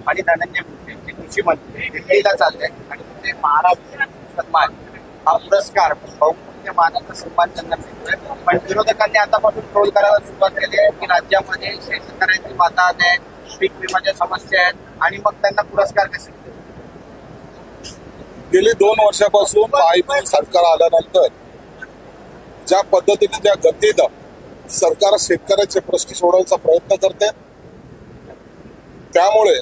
आणि धनंजय मुंडे जे कृषी मंत्री दिल्लीला चालले आणि ते महाराष्ट्र सन्मान हा पुरस्कार बहुमुख्य मानाचा सन्मान त्यांना मिळतोय. पण विरोधकांनी आतापासून ट्रोल करायला सुरुवात केली आहे की राज्यामध्ये शेतकऱ्यांची वाताहत आहे, पीक विम्याच्या समस्या आहेत आणि मग त्यांना पुरस्कार कसे मिळतील? गेली 2 वर्षापासून महायुती सरकार आल्यानंतर ज्या पद्धतीने ज्या गतीनं सरकार शेतकऱ्यांचे प्रश्न सोडवण्याचा प्रयत्न करते, त्यामुळे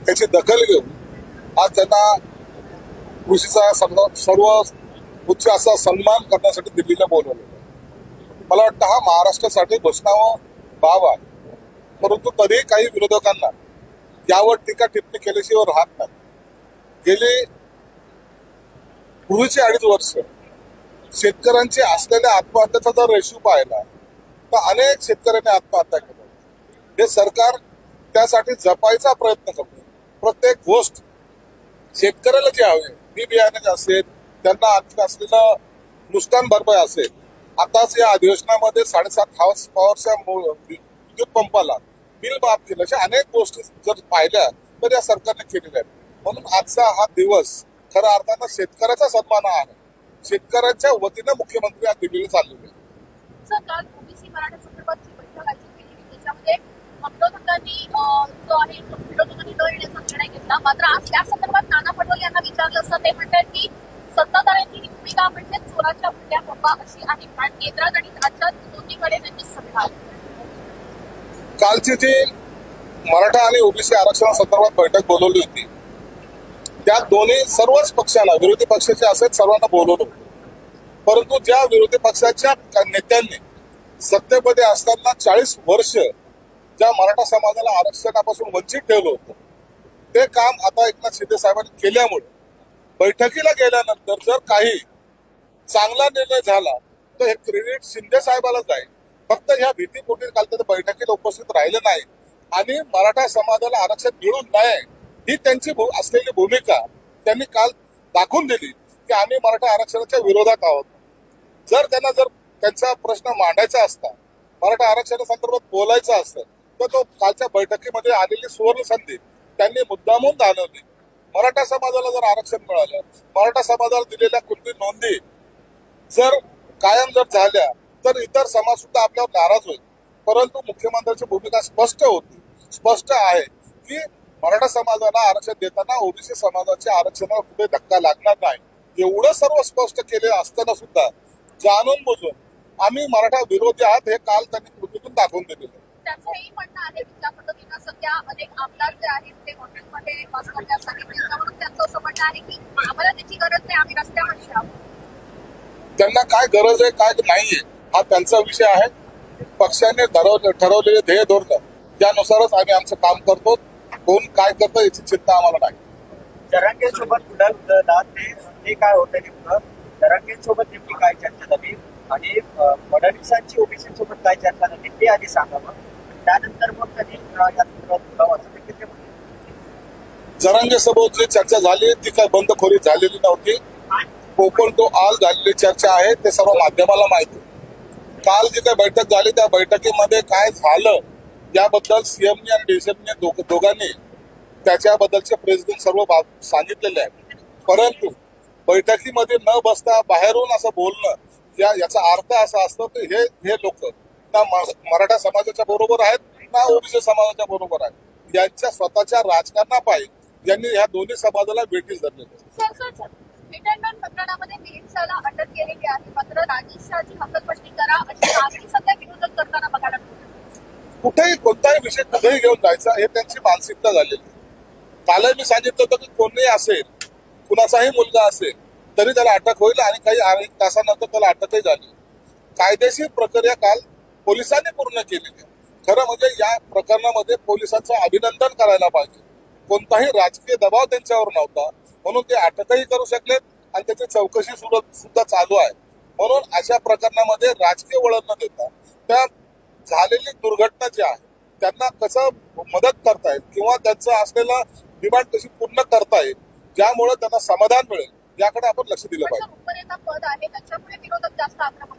त्याची दखल घेऊन आज त्यांना कृषीचा सर्व उच्च असा सन्मान करण्यासाठी दिल्लीला बोलवलं. मला वाटतं हा महाराष्ट्रासाठी घोषणावा बाब आहे. परंतु तरीही काही विरोधकांना यावर टीका टिप्पणी केल्याशिवाय राहत नाही. गेली पूर्वीची 2.5 वर्ष शेतकऱ्यांचे असलेल्या आत्महत्याचा जर रेशो पाहिला तर अनेक शेतकऱ्यांनी आत्महत्या केल्या. हे सरकार त्यासाठी जपायचा प्रयत्न करतो. प्रत्येक गोष्ट शेतकऱ्याला जे हवे, बी बियाणे असेल, त्यांना आणखी असलेलं नुकसान भरपाई असेल. आताच या अधिवेशनामध्ये 7.5 हॉर्स पॉवरच्या विद्युत पंपाला बिल माफ केलं. अशा अनेक गोष्टी जर पाहिल्या तर या सरकारने केलेल्या आहेत. म्हणून आजचा हा दिवस खऱ्या अर्थानं शेतकऱ्याचा सन्मान आहे. शेतकऱ्यांच्या वतीनं मुख्यमंत्री आज दिल्लीला चाललेले. काल ओबीसी मराठा संदर्भातची बैठक आयोजित केली होती. त्याच्यामध्ये विरोधकांनी जो आहे विरोधकांनी न येण्याचा निर्णय घेतला. मात्र आज त्या संदर्भात नाना पटोले यांना विचारलं असतं ते म्हणतात की सत्ताधाऱ्यांची ही भूमिका म्हणजे चोराच्या भुट्या पप्पा अशी आहे. कारण केंद्रात आणि राज्यात दोन्हीकडे त्यांची सत्ता आहे. कालची जी मराठा आणि ओबीसी आरक्षणासंदर्भात बैठक बोलवली होती, त्या दोन्ही सर्वच पक्षांना, विरोधी पक्षाचे असेल, सर्वांना बोलवलं. परंतु ज्या विरोधी पक्षाच्या नेत्यांनी सत्तेमध्ये असताना 40 वर्ष ज्या मराठा समाजाला आरक्षणापासून वंचित ठेवलं होतं, ते काम आता एकनाथ शिंदे साहेबांनी केल्यामुळे बैठकीला गेल्यानंतर जर काही चांगला निर्णय झाला तर हे क्रेडिट शिंदे साहेबाला जाईल. फक्त ह्या भीतीपोटी काल ते बैठकीला उपस्थित राहिले नाही आणि मराठा समाजाला आरक्षण मिळू नये ही त्यांची असलेली भूमिका त्यांनी काल दाखवून दिली की आम्ही मराठा आरक्षणाच्या विरोधात आहोत. जर त्यांचा प्रश्न मांडायचा असता, मराठा आरक्षणासंदर्भात बोलायचं असतं, तर तो कालच्या बैठकीमध्ये आलेली सुवर्ण संधी त्यांनी मुद्दामून दाखवली. मराठा समाजाला जर आरक्षण मिळालं, मराठा समाजाला दिलेल्या कुठली नोंदी जर कायम झाल्या तर इतर समाज सुद्धा आपल्यावर नाराज होईल. परंतु मुख्यमंत्र्यांची भूमिका स्पष्ट आहे की मराठा समाजाला आरक्षण देताना ओबीसी समाजाच्या आरक्षणाला कुठे धक्का लागणार नाही. एवढं सर्व स्पष्ट केले असताना सुद्धा जाणून बुजून आम्ही मराठा विरोधी आहात हे काल त्यांनी कृतीतून दाखवून दिलेलं. त्यांचंही म्हणणं आहे की ज्या पद्धतीनं सध्या अनेक आमदार जे आहेत ते हॉटेलमध्ये वास करण्यासाठी त्याच्यावरून त्यांचं असं म्हणणं आहे की आम्हाला त्याची गरज नाही, आम्ही रस्त्यावरची आहोत. त्यांना काय गरज आहे काय नाहीये हा त्यांचा विषय आहे. पक्षाने ठरवलेले ध्येय धोरण त्यानुसारच आम्ही आमचं काम करतो. कोण काय करतो याची चिंता आम्हाला नाही. जरांगेसोबत पुढे उतरला ते काय होतं नेमकं? जरांगेसोबत नेमकी काय चर्चा झाली आणि फडणवीसांची ओबीसी सोबत काय चर्चा झाली ते आधी सांगावं. त्यानंतर मग त्यांनी या संदर्भात जरांगेसोबत जी चर्चा झाली ती काय बंदखोरी झालेली नव्हती. कोकण तो आल झालेली चर्चा आहे ते सर्व माध्यमाला माहिती. काल जी काही बैठक झाली त्या बैठकीमध्ये काय झालं याबद्दल सीएमनी आणि डीसीएमनी दोघांनी त्याच्याबद्दलचे प्रेसिडेंट सर्व सांगितलेले आहे. परंतु बैठकीमध्ये न बसता बाहेरून असं बोलणं याचा अर्थ असा असतो की हे लोक ना मराठा समाजाच्या बरोबर आहेत ना ओबीसी समाजाच्या बरोबर आहेत. यांच्या स्वतःच्या राजकारणापायी यांनी ह्या दोन्ही समाजाला वेठीस धरलेले. रिटर्न प्रकरणामध्ये मिलिंद शहाला अटक केलेली आहे. मात्र राजेश शहाची हकालपट्टी करा अशी मागणी सध्या विरोधक करताना बघायला मिळते. कुठेही कोणताही विषय कुठेही घेऊन जायचा हे त्यांची मानसिकता झालेली. कालही मी सांगितलं होतं की कोणीही असेल, कुणाचाही मुलगा असेल तरी त्याला अटक होईल आणि काही तासानंतर त्याला अटकही झाली. कायदेशीर प्रक्रिया काल पोलिसांनी पूर्ण केली. खरं म्हणजे या प्रकरणामध्ये पोलिसांचं अभिनंदन करायला पाहिजे. कोणताही राजकीय दबाव त्यांच्यावर नव्हता म्हणून ते अटकही करू शकलेत आणि त्याची चौकशी सुद्धा चालू आहे. म्हणून अशा प्रकरणामध्ये राजकीय वळण न देता त्या झालेली दुर्घटना जी आहे त्यांना कसं मदत करता येईल किंवा त्यांचं असलेला डिमांड कशी पूर्ण करता येईल ज्यामुळे त्यांना समाधान मिळेल याकडे आपण लक्ष दिलं पाहिजे. उपनेता पद आहे त्याच्यामुळे विरोधक जास्त आक्रमक.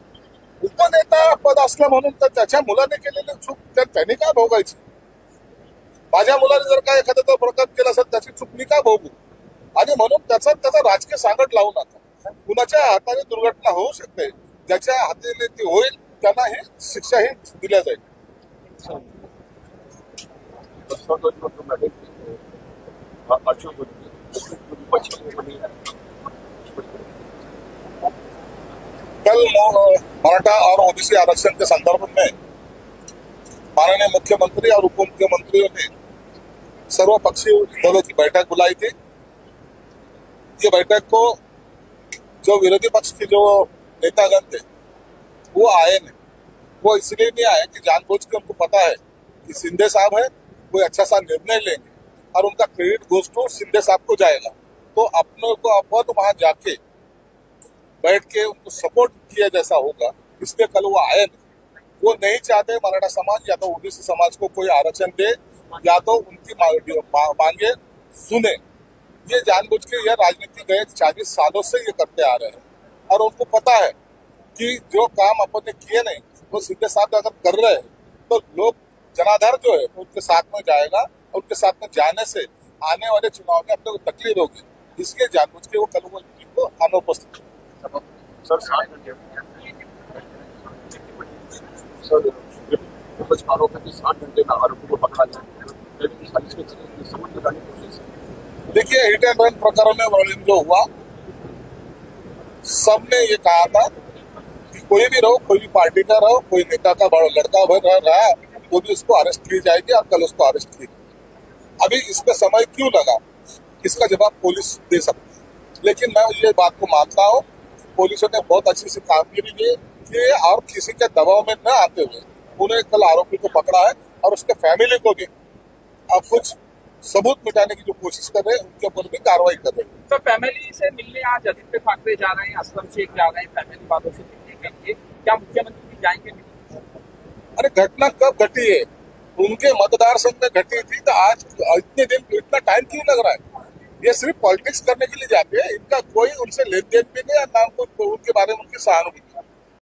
उपनेता पद असलं म्हणून तर त्याच्या मुलाने केलेली चूक त्यांनी काय भोगायची. माझ्या मुलाने जर काय एखादा प्रकार केला असेल त्याची चूक मी का भोगू? आणि म्हणून त्याचा राजकीय सांगड लावू नका. कुणाच्या हाताने दुर्घटना होऊ शकते, ज्याच्या हाताने ती होईल त्यांना हे शिक्षाही दिल्या जाईल. कल मराठा और ओबीसी आरक्षण के संदर्भ में माननीय मुख्यमंत्री और उप मुख्यमंत्रियों ने सर्वपक्षीय दलों की बैठक बुलाई थी. ये बैठक को जो विरोधी पक्ष के जो नेतागण थे वो आए नहीं. वो इसलिए नहीं आए कि जानबूझ के उनको पता है कि शिंदे साहब है, कोई अच्छा सा निर्णय लेंगे और उनका क्रेडिट गोज टू शिंदे साहब को जाएगा. तो अपने को अपन वहां जाके बैठ के उनको सपोर्ट किया जैसा होगा, इसलिए कल वो आए नहीं. वो नहीं चाहते मराठा समाज या तो ओबीसी समाज को कोई आरक्षण दे या तो उनकी मांगे सुने. ये जानबूझ के यह राजनीति गए 40 सालों से ये करते आ रहे हैं और उनको पता है कि जो काम अपन ने किए नहीं वो सीधे साथ अगर कर रहे हैं तो लोग जनाधार जो है उनके साथ में जाएगा. उनके साथ में जाने से आने वाले चुनाव में अपने को तकलीफ होगी. इसलिए जानबूझ के वो कल को अनुपस्थित. सर 7 घंटे सर कुछ आरोप है कि 7 घंटे में आरोपी को पकड़ा जाए. समझ में लाने की कोशिश. देखिए, हिट एंड रन प्रकरण में वर्णन जो हुआ, सबने ये कहा था कि कोई भी रहो, कोई भी पार्टी का रहो, कोई नेता का बड़ा लड़का भर रहा वो भी उसको अरेस्ट की जाएगी और कल उसको अरेस्ट की. अभी इसमें समय क्यों लगा, इसका जवाब पुलिस दे सकती है. लेकिन मैं ये बात को मानता हूँ, पुलिसों ने बहुत अच्छी सी कामगिरी की और किसी के दबाव में न आते हुए उन्हें कल आरोपी को पकड़ा है और उसके फैमिली को भी अब कुछ सबूत मिटाने की जो कोशिश कर रहे हैं उनके ऊपर भी कार्रवाई कर रहे हैं. सर, फैमिली से मिलने आज आदित्य ठाकरे जा रहे हैं, असलम शेख जा रहे हैं फैमिली वालों से मिलने के लिए, क्या मुख्यमंत्री भी जाएंगे? अरे घटना कब घटी है? उनके मतदार संघ में घटी थी तो आज इतने दिन इतना टाइम क्यों लग रहा है? ये सिर्फ पॉलिटिक्स करने के लिए जाते हैं. इनका कोई उनसे लेन देन भी नहीं, नाम को उनके बारे में उनकी सहानुभूति.